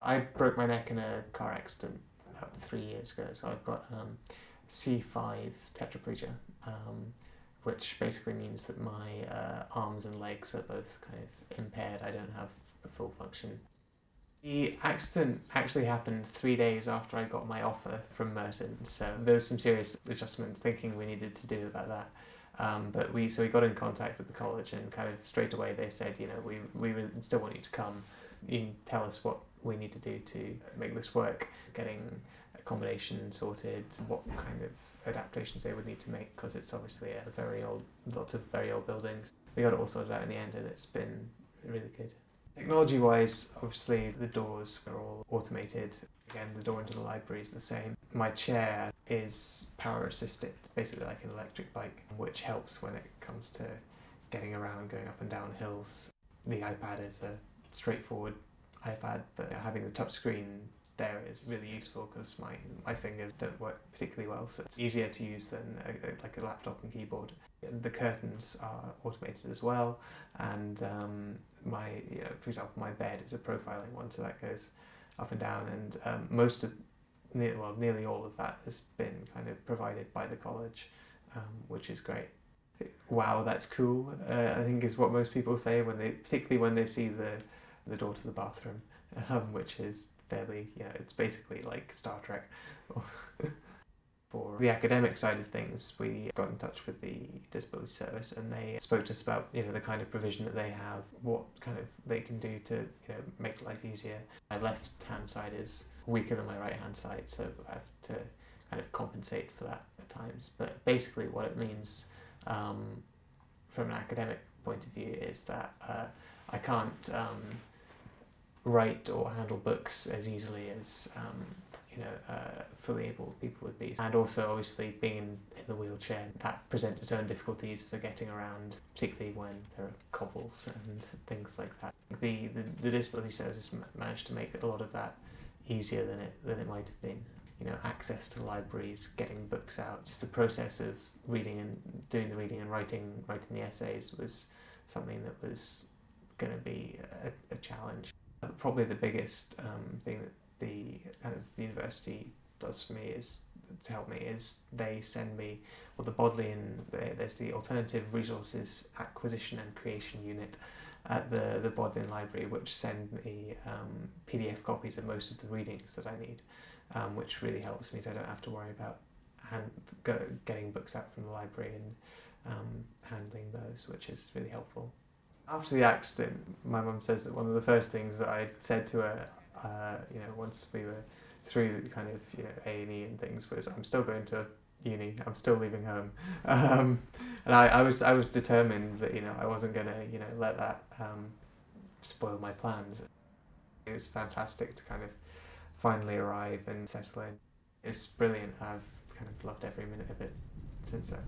I broke my neck in a car accident about 3 years ago, so I've got C5 tetraplegia, which basically means that my arms and legs are both kind of impaired. I don't have a full function. The accident actually happened 3 days after I got my offer from Merton, so there was some serious adjustment thinking we needed to do about that. But we got in contact with the college, and kind of straight away they said, you know, we still want you to come. You can tell us what we need to do to make this work, getting accommodation sorted, what kind of adaptations they would need to make, because it's obviously lots of very old buildings. We got it all sorted out in the end, and it's been really good. Technology-wise, obviously the doors are all automated. Again, the door into the library is the same. My chair is power assisted, basically like an electric bike, which helps when it comes to getting around, going up and down hills. The iPad is a straightforward iPad, but having the touch screen there is really useful because my fingers don't work particularly well, so it's easier to use than like a laptop and keyboard. The curtains are automated as well, and for example, my bed is a profiling one, so that goes up and down, and nearly all of that has been kind of provided by the college, which is great. Wow, that's cool, I think is what most people say particularly when they see the door to the bathroom, which is fairly, it's basically like Star Trek. For the academic side of things, we got in touch with the disability service, and they spoke to us about the kind of provision that they have, what kind of they can do to make life easier. My left hand side is weaker than my right hand side, so I have to kind of compensate for that at times. But basically what it means from an academic point of view is that I can't write or handle books as easily as fully able people would be. And also, obviously, being in the wheelchair, that presents its own difficulties for getting around, particularly when there are cobbles and things like that. The disability services managed to make a lot of that easier than it might have been. Access to libraries, getting books out, just the process of reading and doing the reading and writing the essays was something that was going to be a challenge. Probably the biggest thing that the university does for me to help me is they send me, the Bodleian, there's the Alternative Resources Acquisition and Creation Unit at the Bodleian Library, which send me PDF copies of most of the readings that I need, which really helps me, so I don't have to worry about getting books out from the library and handling those, which is really helpful. After the accident, my mum says that one of the first things that I said to her, once we were through the kind of A&E and things, was, I'm still going to uni, I'm still leaving home, and I was determined that I wasn't going to let that spoil my plans. It was fantastic to kind of finally arrive and settle in. It's brilliant. I've kind of loved every minute of it since then.